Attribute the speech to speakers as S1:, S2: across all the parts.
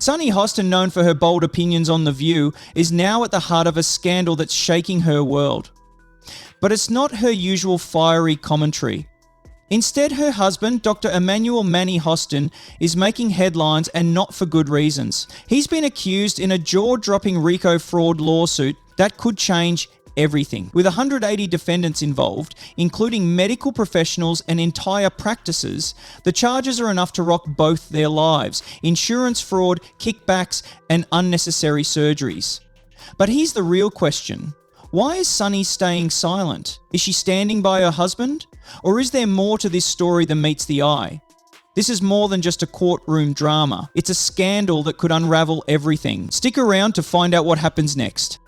S1: Sunny Hostin, known for her bold opinions on The View, is now at the heart of a scandal that's shaking her world. But it's not her usual fiery commentary. Instead, her husband, Dr. Emmanuel Manny Hostin, is making headlines, and not for good reasons. He's been accused in a jaw-dropping Rico fraud lawsuit that could change everything. With 180 defendants involved, including medical professionals and entire practices, the charges are enough to rock both their lives: insurance fraud, kickbacks, and unnecessary surgeries. But here's the real question. Why is Sunny staying silent? Is she standing by her husband? Or is there more to this story than meets the eye? This is more than just a courtroom drama. It's a scandal that could unravel everything. Stick around to find out what happens next.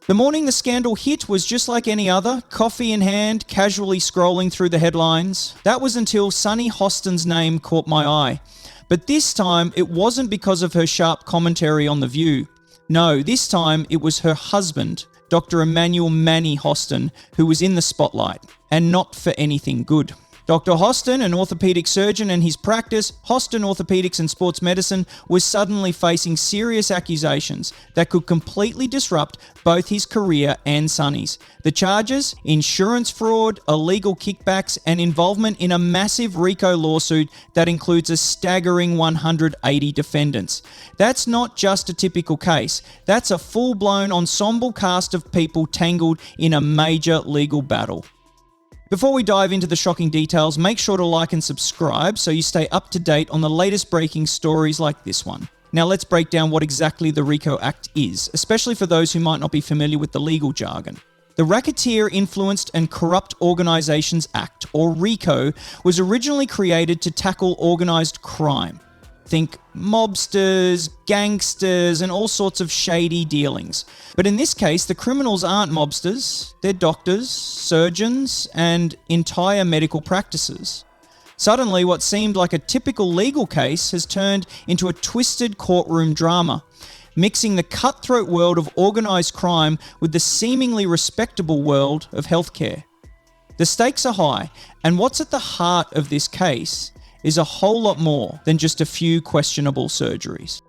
S1: The morning the scandal hit was just like any other, coffee in hand, casually scrolling through the headlines. That was until Sunny Hostin's name caught my eye. But this time, it wasn't because of her sharp commentary on The View. No, this time it was her husband, Dr. Emmanuel Manny Hostin, who was in the spotlight, and not for anything good. Dr. Hostin, an orthopedic surgeon, and his practice, Hostin Orthopedics and Sports Medicine, was suddenly facing serious accusations that could completely disrupt both his career and Sunny's. The charges: insurance fraud, illegal kickbacks, and involvement in a massive Rico lawsuit that includes a staggering 180 defendants. That's not just a typical case. That's a full-blown ensemble cast of people tangled in a major legal battle. Before we dive into the shocking details, make sure to like and subscribe so you stay up to date on the latest breaking stories like this one. Now let's break down what exactly the RICO Act is, especially for those who might not be familiar with the legal jargon. The Racketeer Influenced and Corrupt Organizations Act, or RICO, was originally created to tackle organized crime. Think mobsters, gangsters, and all sorts of shady dealings. But in this case, the criminals aren't mobsters, they're doctors, surgeons, and entire medical practices. Suddenly, what seemed like a typical legal case has turned into a twisted courtroom drama, mixing the cutthroat world of organized crime with the seemingly respectable world of healthcare. The stakes are high, and what's at the heart of this case is a whole lot more than just a few questionable surgeries.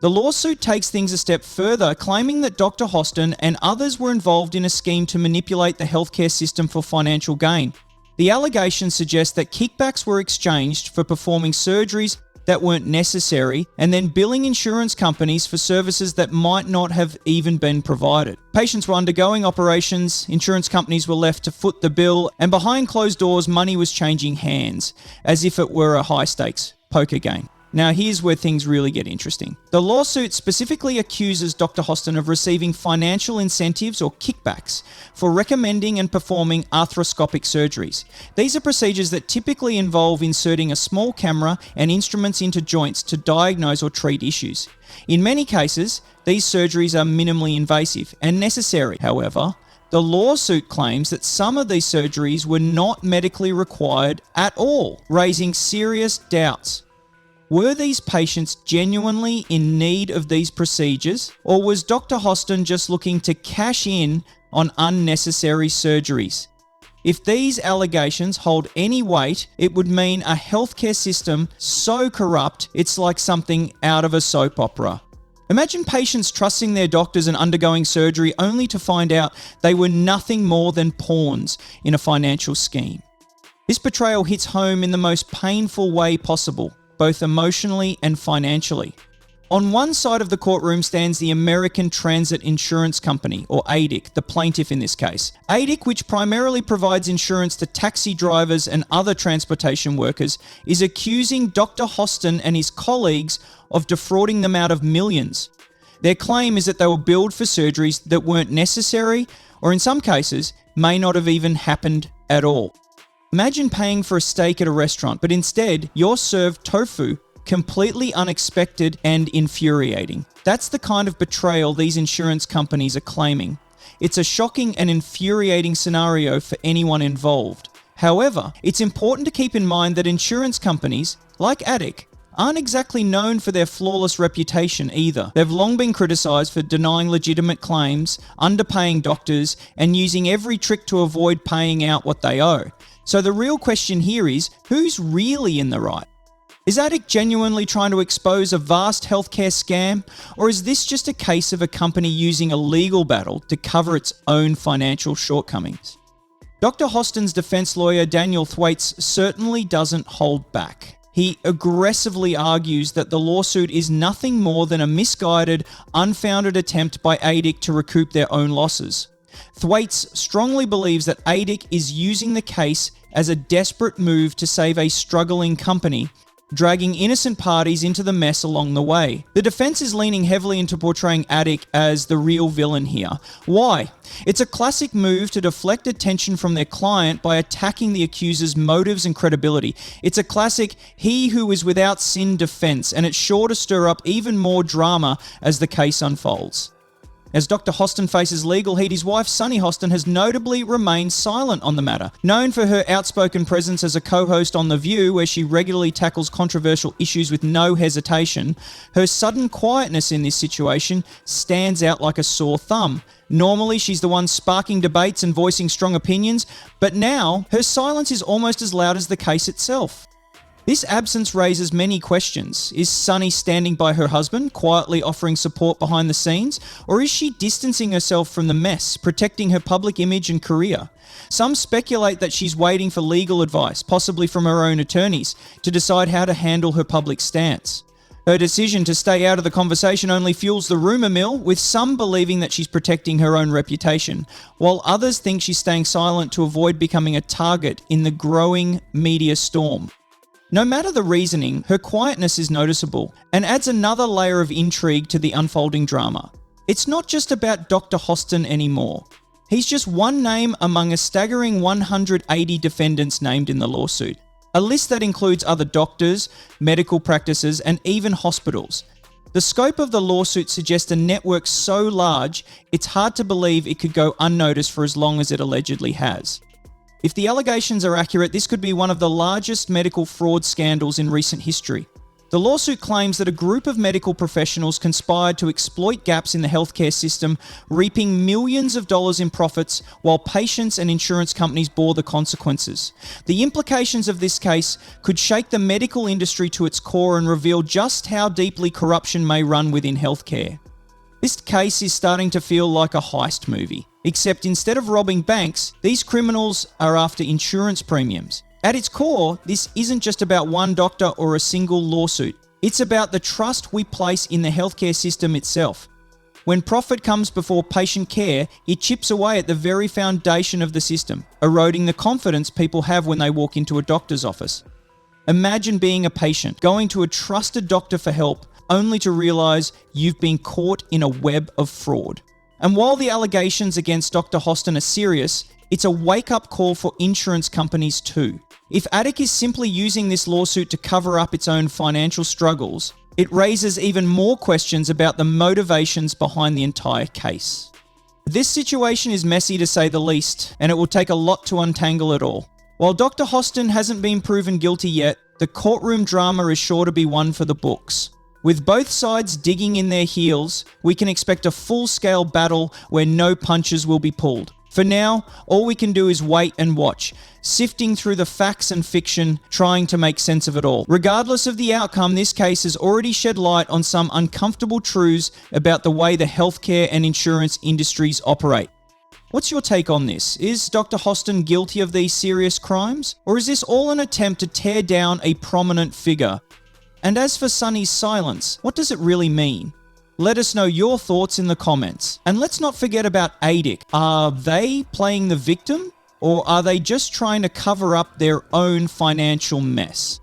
S1: The lawsuit takes things a step further, claiming that Dr. Hostin and others were involved in a scheme to manipulate the healthcare system for financial gain. The allegations suggest that kickbacks were exchanged for performing surgeries that weren't necessary, and then billing insurance companies for services that might not have even been provided. Patients were undergoing operations, insurance companies were left to foot the bill, and behind closed doors, money was changing hands, as if it were a high-stakes poker game. Now here's where things really get interesting. The lawsuit specifically accuses Dr. Hostin of receiving financial incentives or kickbacks for recommending and performing arthroscopic surgeries. These are procedures that typically involve inserting a small camera and instruments into joints to diagnose or treat issues. In many cases, these surgeries are minimally invasive and necessary. However, the lawsuit claims that some of these surgeries were not medically required at all, raising serious doubts. Were these patients genuinely in need of these procedures, or was Dr. Hostin just looking to cash in on unnecessary surgeries? If these allegations hold any weight, it would mean a healthcare system so corrupt it's like something out of a soap opera. Imagine patients trusting their doctors and undergoing surgery only to find out they were nothing more than pawns in a financial scheme. This betrayal hits home in the most painful way possible, both emotionally and financially. On one side of the courtroom stands the American Transit Insurance Company, or ADIC, the plaintiff in this case. ADIC, which primarily provides insurance to taxi drivers and other transportation workers, is accusing Dr. Hostin and his colleagues of defrauding them out of millions. Their claim is that they were billed for surgeries that weren't necessary, or in some cases, may not have even happened at all. Imagine paying for a steak at a restaurant, but instead, you're served tofu, completely unexpected and infuriating. That's the kind of betrayal these insurance companies are claiming. It's a shocking and infuriating scenario for anyone involved. However, it's important to keep in mind that insurance companies, like ADIC, aren't exactly known for their flawless reputation either. They've long been criticised for denying legitimate claims, underpaying doctors, and using every trick to avoid paying out what they owe. So the real question here is, who's really in the right? Is Addick genuinely trying to expose a vast healthcare scam, or is this just a case of a company using a legal battle to cover its own financial shortcomings? Dr. Hostin's defense lawyer Daniel Thwaites certainly doesn't hold back. He aggressively argues that the lawsuit is nothing more than a misguided, unfounded attempt by Addick to recoup their own losses. Thwaites strongly believes that Addick is using the case as a desperate move to save a struggling company, dragging innocent parties into the mess along the way. The defense is leaning heavily into portraying Addick as the real villain here. Why? It's a classic move to deflect attention from their client by attacking the accuser's motives and credibility. It's a classic he who is without sin defense, and it's sure to stir up even more drama as the case unfolds. As Dr. Hostin faces legal heat, his wife Sunny Hostin has notably remained silent on the matter. Known for her outspoken presence as a co-host on The View, where she regularly tackles controversial issues with no hesitation, her sudden quietness in this situation stands out like a sore thumb. Normally, she's the one sparking debates and voicing strong opinions, but now her silence is almost as loud as the case itself. This absence raises many questions. Is Sunny standing by her husband, quietly offering support behind the scenes? Or is she distancing herself from the mess, protecting her public image and career? Some speculate that she's waiting for legal advice, possibly from her own attorneys, to decide how to handle her public stance. Her decision to stay out of the conversation only fuels the rumour mill, with some believing that she's protecting her own reputation, while others think she's staying silent to avoid becoming a target in the growing media storm. No matter the reasoning, her quietness is noticeable and adds another layer of intrigue to the unfolding drama. It's not just about Dr. Hostin anymore. He's just one name among a staggering 180 defendants named in the lawsuit, a list that includes other doctors, medical practices, and even hospitals. The scope of the lawsuit suggests a network so large, it's hard to believe it could go unnoticed for as long as it allegedly has. If the allegations are accurate, this could be one of the largest medical fraud scandals in recent history. The lawsuit claims that a group of medical professionals conspired to exploit gaps in the healthcare system, reaping millions of dollars in profits while patients and insurance companies bore the consequences. The implications of this case could shake the medical industry to its core and reveal just how deeply corruption may run within healthcare. This case is starting to feel like a heist movie, except instead of robbing banks, these criminals are after insurance premiums. At its core, this isn't just about one doctor or a single lawsuit. It's about the trust we place in the healthcare system itself. When profit comes before patient care, it chips away at the very foundation of the system, eroding the confidence people have when they walk into a doctor's office. Imagine being a patient, going to a trusted doctor for help, only to realise you've been caught in a web of fraud. And while the allegations against Dr. Hostin are serious, it's a wake-up call for insurance companies too. If Addick is simply using this lawsuit to cover up its own financial struggles, it raises even more questions about the motivations behind the entire case. This situation is messy to say the least, and it will take a lot to untangle it all. While Dr. Hostin hasn't been proven guilty yet, the courtroom drama is sure to be one for the books. With both sides digging in their heels, we can expect a full-scale battle where no punches will be pulled. For now, all we can do is wait and watch, sifting through the facts and fiction, trying to make sense of it all. Regardless of the outcome, this case has already shed light on some uncomfortable truths about the way the healthcare and insurance industries operate. What's your take on this? Is Dr. Hostin guilty of these serious crimes? Or is this all an attempt to tear down a prominent figure? And as for Sunny's silence, what does it really mean? Let us know your thoughts in the comments. And let's not forget about Addick. Are they playing the victim? Or are they just trying to cover up their own financial mess?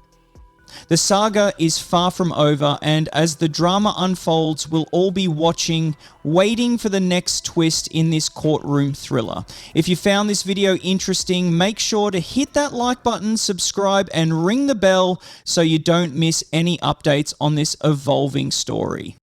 S1: The saga is far from over, and as the drama unfolds, we'll all be watching, waiting for the next twist in this courtroom thriller. If you found this video interesting, make sure to hit that like button, subscribe, and ring the bell so you don't miss any updates on this evolving story.